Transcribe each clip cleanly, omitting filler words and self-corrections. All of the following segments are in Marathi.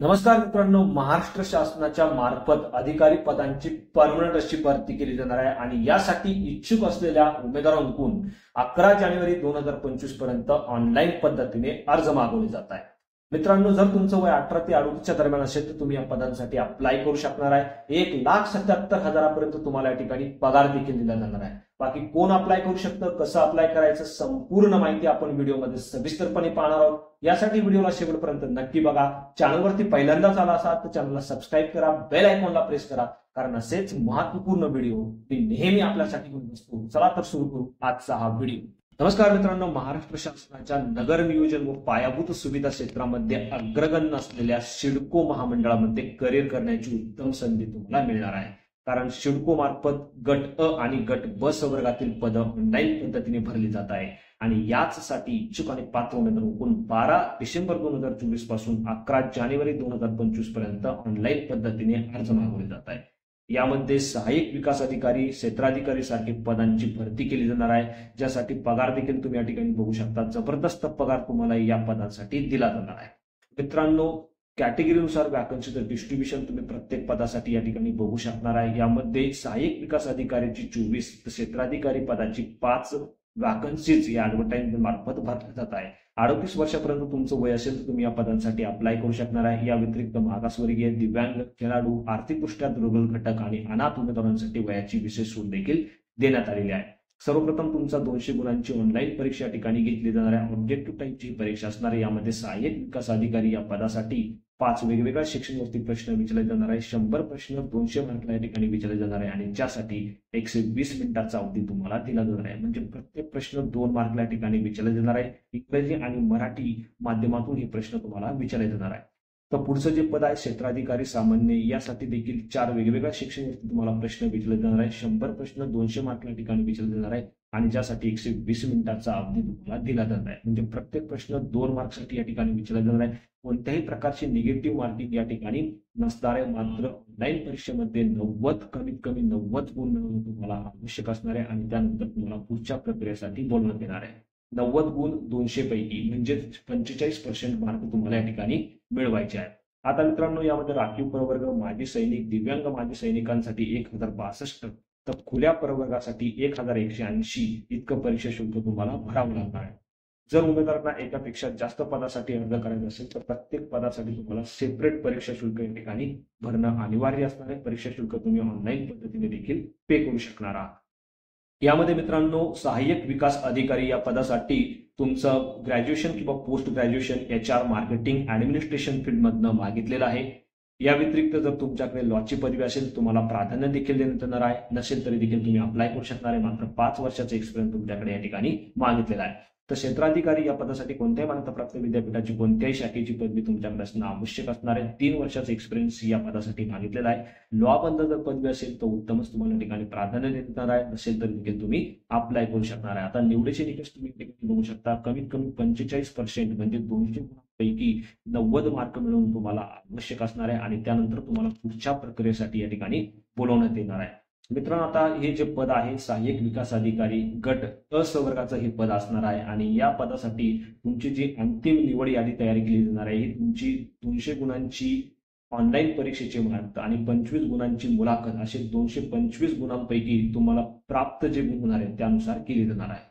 नमस्कार मित्रांनो, महाराष्ट्र शासनाच्या मार्फत अधिकारी पदांची परमनंट अशी भरती केली जाणार आहे आणि यासाठी इच्छुक असलेल्या उमेदवारांकडून 11 जानेवारी 2025 पर्यंत ऑनलाईन पद्धतीने अर्ज मागवले जात आहे। मित्रांनो, जर तुमचं वय 18 ते 38 दरम्यान असेल तर तुम्ही या पदांसाठी अप्लाय करू शकणार आहे। 1,77,000 तुम्हाला या ठिकाणी पगार देखील दिला जाणार आहे। बाकी कोण अप्लाय करू शकतं, कसं अप्लाय करायचं, संपूर्ण माहिती आपण व्हिडिओमध्ये सविस्तरपणे पाहणार आहोत। यासाठी व्हिडिओला शेवटपर्यंत नक्की बघा। चॅनलवरती पहिल्यांदाच आला असाल तर चॅनलला सबस्क्राईब करा, बेल आयकॉनला प्रेस करा, कारण असेच महत्त्वपूर्ण व्हिडिओ मी नेहमी आपल्यासाठी घेऊन असतो। चला तर सुरू करू आजचा हा व्हिडिओ। नमस्कार मित्रांनो, महाराष्ट्र शासनाच्या नगर नियोजन व पायाभूत सुविधा क्षेत्रामध्ये अग्रगण्य असलेल्या सिडको महामंडळामध्ये करिअर करण्याची उत्तम संधी तुम्हाला मिळणार आहे। कारण सिडको मार्फत गट अ आणि गट ब वर्गातील पद ऑनलाईन पद्धतीने भरली जात आहे आणि याचसाठी इच्छुक आणि पात्र उमेदवारांकडून 12 डिसेंबर 2024 पासून 11 जानेवारी 2025 पर्यंत ऑनलाईन पद्धतीने अर्ज मागवले जात आहे। यामध्ये सहाय्यक विकास अधिकारी, क्षेत्राधिकारी सारखी पदांची भरती केली जाणार आहे, ज्यासाठी पगार देखील तुम्ही या ठिकाणी बघू शकता। जबरदस्त पगार तुम्हाला या पदांसाठी दिला जाणार आहे। मित्रांनो, कॅटेगरीनुसार वॅकन्सीचं डिस्ट्रीब्युशन तुम्ही प्रत्येक पदासाठी या ठिकाणी बघू शकणार आहे। यामध्ये सहाय्यक विकास अधिकाऱ्याची 24, क्षेत्राधिकारी पदाची 5 वॅकन्सीज या ऍडव्हर्टाइजमेंट मार्फत भरल्या जात आहे। 38 वर्षापर्यंत तुमचं वय असेल तर तुम्ही या पदांसाठी अप्लाय करू शकणार आहे। या व्यतिरिक्त मागासवर्गीय, दिव्यांग, खेळाडू, आर्थिकदृष्ट्या दुर्बल घटक आणि अनाथ उमेदवारांसाठी वयाची विशेष सूट देखील देण्यात आलेली आहे। सर्वप्रथम तुमचा 200 गुणांची ऑनलाईन परीक्षा ठिकाणी घेतली जाणार आहे। ऑब्जेक्टिव्ह टाईपची परीक्षा असणार आहे। यामध्ये सहाय्यक विकास अधिकारी या पदासाठी 5 वेगवेगळ्या सेक्शनवरती प्रश्न विचारले जाणार आहे। 100 प्रश्न 200 मार्कला या ठिकाणी विचारले जाणार आहे आणि ज्यासाठी 120 मिनिटाचा अवधी तुम्हाला दिला जाणार आहे। म्हणजे प्रत्येक प्रश्न 2 मार्कला या ठिकाणी विचारले जाणार आहे। इंग्रजी आणि मराठी माध्यमातून हे प्रश्न तुम्हाला विचारले जाणार आहे। तर पुढचं जे पद आहे क्षेत्राधिकारी सामान्य, यासाठी देखील 4 वेगवेगळ्या सेक्शनवरती तुम्हाला प्रश्न विचारले जाणार आहे। 100 प्रश्न 200 मार्कला ठिकाणी विचारले जाणार आहे आणि ज्यासाठी 120 मिनिटाचा अवधी तुम्हाला दिला जाणार आहे। म्हणजे प्रत्येक प्रश्न 2 मार्कसाठी या ठिकाणी विचारला जाणार आहे। कोणत्याही प्रकारची निगेटिव्ह मार्किंग या ठिकाणी नसणार आहे। मात्र ऑनलाईन परीक्षेमध्ये 90 कमीत कमी 90 गुण मिळवणं तुम्हाला आवश्यक असणार आहे आणि त्यानंतर तुम्हाला पुढच्या प्रक्रियेसाठी बोलवण्यात येणार आहे। 90 गुण 200 पैकी म्हणजे 45% मार्क तुम्हाला या ठिकाणी मिळवायचे आहेत। आता मित्रांनो, यामध्ये राखीव प्रवर्ग, माजी सैनिक, दिव्यांग माजी सैनिकांसाठी 1062, तर खुल्या प्रवर्गासाठी 1180 इतकं परीक्षा शुल्क तुम्हाला भरावं लागणार आहे। जर उमेदवारांना एकापेक्षा जास्त पदासाठी अर्ज करायचा असेल तर प्रत्येक पदासाठी तुम्हाला सेपरेट परीक्षा शुल्क या ठिकाणी भरणं अनिवार्य असणार आहे। परीक्षा शुल्क तुम्ही ऑनलाईन पद्धतीने देखील पे करू शकणार आहात। यामध्ये मित्रांनो, सहाय्यक विकास अधिकारी या पदासाठी तुमचं ग्रॅज्युएशन किंवा post graduation HR marketing administration फील्डमधनं मागितलेलं आहे। या व्यतिरिक्त जर तुमच्याकडे लॉची पदवी असेल तुम्हाला प्राधान्य देखील देण्यात येणार आहे। नसेल तरी देखील तुम्ही अप्लाय करू शकणार आहे। मात्र 5 वर्षाचा एक्सपिरियन्स तुमच्याकडे या ठिकाणी मागितलेला आहे। तर क्षेत्राधिकारी या पदासाठी कोणत्याही मान्यताप्राप्त विद्यापीठाची कोणत्याही शाखेची पदवी तुमच्याकडे असणं आवश्यक असणार आहे। 3 वर्षाचा एक्सपिरियन्स या पदासाठी मागितलेला आहे। लॉ बंद जर पदवी असेल तर उत्तमच तुम्हाला ठिकाणी प्राधान्य देण्यात येणार आहे। नसेल तर देखील तुम्ही अप्लाय करू शकणार आहे। आता निवडीचे निकष तुम्ही बघू शकता। कमीत कमी 45% म्हणजे 200 गुणांपैकी 90 मार्क मिळवून तुम्हाला आवश्यक असणार आहे आणि त्यानंतर तुम्हाला पुढच्या प्रक्रियेसाठी या ठिकाणी बोलवण्यात येणार आहे। मित्रांनो, आता हे जे पद आहे सहाय्यक विकास अधिकारी गट अ वर्गाचं हे पद असणार आहे आणि या पदासाठी तुमची जी अंतिम निवड यादी तयार केली जाणार आहे ही तुमची 200 गुणांची ऑनलाईन परीक्षेचे मार्क आणि 25 गुणांची मुलाखत असे 225 गुणांपैकी तुम्हाला प्राप्त जे गुण होणार आहेत त्यानुसार केली जाणार आहे।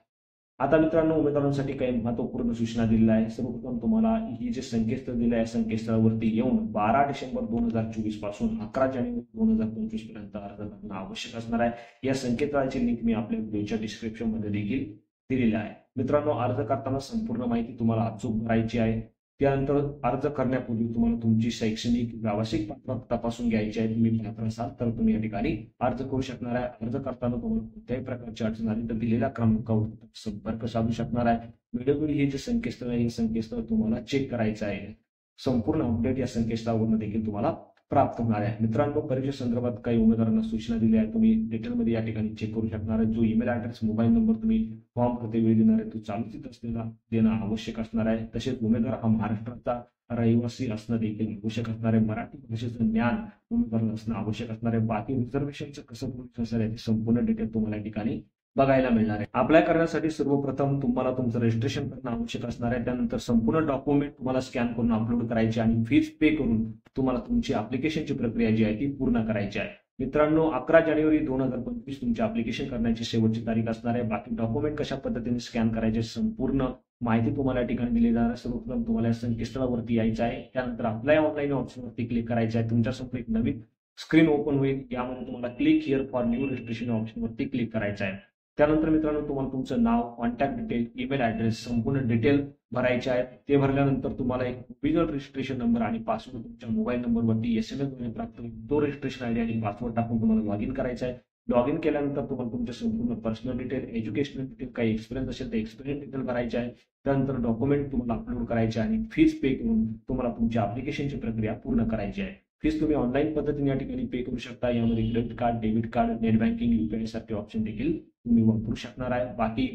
आता मित्रांनो, उमेदवारांसाठी काही महत्वपूर्ण सूचना दिलेल्या आहे। सर्वप्रथम तुम्हाला ही जे संकेतस्थळ दिलं आहे संकेतस्थळावरती येऊन 12 डिसेंबर 2024 पासून 11 जानेवारी 2025 पर्यंत अर्ज करणं आवश्यक असणार आहे। या संकेतस्थळाची लिंक मी आपल्या व्हिडिओच्या डिस्क्रिप्शन मध्ये देखील दिलेली आहे। मित्रांनो, अर्ज करताना संपूर्ण माहिती तुम्हाला अचूक भरायची आहे। त्यानंतर अर्ज करण्यापूर्वी तुम्हाला तुमची शैक्षणिक व्यावसायिक पात्रता तपासून घ्यायची आहे। तुम्ही पात्र असाल तर तुम्ही या ठिकाणी अर्ज करू शकणार आहे। अर्ज करताना तुम्हाला कोणत्याही प्रकारची अडचण आली तर दिलेल्या क्रमांकावर संपर्क साधू शकणार आहे। वेळोवेळी हे जे संकेतस्थळ आहे हे संकेतस्थळ तुम्हाला चेक करायचं आहे। संपूर्ण अपडेट या संकेतस्थळावरून देखील तुम्हाला प्राप्त होणार आहे। मित्रांनो, परीक्षे संदर्भात काही उमेदवारांना सूचना दिल्या आहेत, तुम्ही डिटेलमध्ये या ठिकाणी चेक करू शकणार आहे। जो ईमेल ऍड्रेस, मोबाईल नंबर तुम्ही फॉर्म करते वेळी देणार आहे तो चालूच असलेला देणं आवश्यक असणार आहे। तसेच उमेदवार हा महाराष्ट्राचा रहिवासी असणं देखील आवश्यक असणार आहे। मराठी भाषेचं ज्ञान उमेदवारांना असणं आवश्यक असणार आहे। बाकी रिझर्वेशनचं कसं प्रोसेस आहे संपूर्ण डिटेल तुम्हाला या ठिकाणी बघायला मिळणार आहे. अप्लाय करण्यासाठी सर्वप्रथम तुम्हाला तुमचं रजिस्ट्रेशन करणं आवश्यक असणार आहे. त्यानंतर संपूर्ण डॉक्युमेंट तुम्हाला स्कॅन करून अपलोड करायचे आणि फीस पे करून तुम्हाला तुमची अप्लिकेशनची प्रक्रिया जी आहे ती पूर्ण करायची आहे. मित्रांनो, 11 जानेवारी 2025 तुमची अप्लिकेशन करण्याची शेवटची तारीख असणार आहे. बाकी डॉक्युमेंट कशा पद्धतीने स्कॅन करायचे संपूर्ण माहिती तुम्हाला या ठिकाणी दिली जाणार. सर्वप्रथम तुम्हाला या संकेतस्थळावरती यायचं आहे. त्यानंतर अप्लाय ऑनलाईन ऑप्शनवरती क्लिक करायचं आहे. तुमच्यासमोर एक नवीन स्क्रीन ओपन होईल. यामध्ये तुम्हाला click here for new registration ऑप्शनवरती क्लिक करायचं आहे. त्यानंतर मित्रांनो, तुम्हाला तुमचं नाव, कॉन्टॅक्ट डिटेल, ईमेल ऍड्रेस, संपूर्ण डिटेल भरायचे आहेत. ते भरल्यानंतर तुम्हाला एक ओरिजिनल रजिस्ट्रेशन नंबर आणि पासवर्ड तुमच्या मोबाईल नंबरवरती SMS द्वारे प्राप्त होईल. तो रजिस्ट्रेशन आयडी आणि पासवर्ड टाकून तुम्हाला लॉग इन करायचा आहे. लॉग इन केल्यानंतर तुम्हाला तुमचे संपूर्ण पर्सनल डिटेल, एज्युकेशनल डिटेल, काही एक्सपिरियन्स असेल तर एक्सपिरियन्स डिटेल भरायचे आहे. त्यानंतर डॉक्युमेंट तुम्हाला अपलोड करायचे आणि फीस पे करून तुम्हाला तुमची अप्लिकेशनची प्रक्रिया पूर्ण करायची आहे. फीस तुम्ही ऑनलाईन पद्धतीने या ठिकाणी पे करू शकता. यामध्ये credit card, debit card, net banking, UPI सारखे ऑप्शन देखील तुम्ही वापरू शकणार आहे. बाकी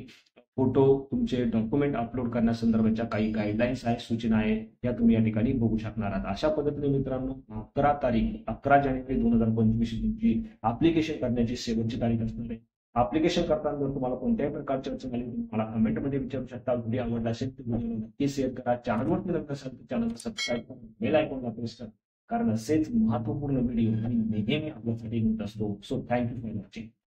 फोटो, तुमचे डॉक्युमेंट अपलोड करण्यासंदर्भाच्या काही गाईडलाईन्स आहेत, सूचना आहेत, या तुम्ही या ठिकाणी बघू शकणार आहात. अशा पद्धतीने मित्रांनो, 11 जानेवारी 2025 तुमची अप्लिकेशन करण्याची शेवटची तारीख असणार आहे. अप्लिकेशन करताना जर तुम्हाला कोणत्याही प्रकारची अडचण आली तुम्ही मला कमेंटमध्ये विचारू शकता. व्हिडिओ आवडला असेल तर व्हिडिओ नक्की शेअर करा. चॅनलवरती नवीन असाल तर चॅनलला सबस्क्राईब करा, बेल आयकॉनला प्रेस करा, कारण असेच महत्त्वपूर्ण व्हिडिओ आणि नेहमी आपल्यासाठी येत असतो. So thank you for watching.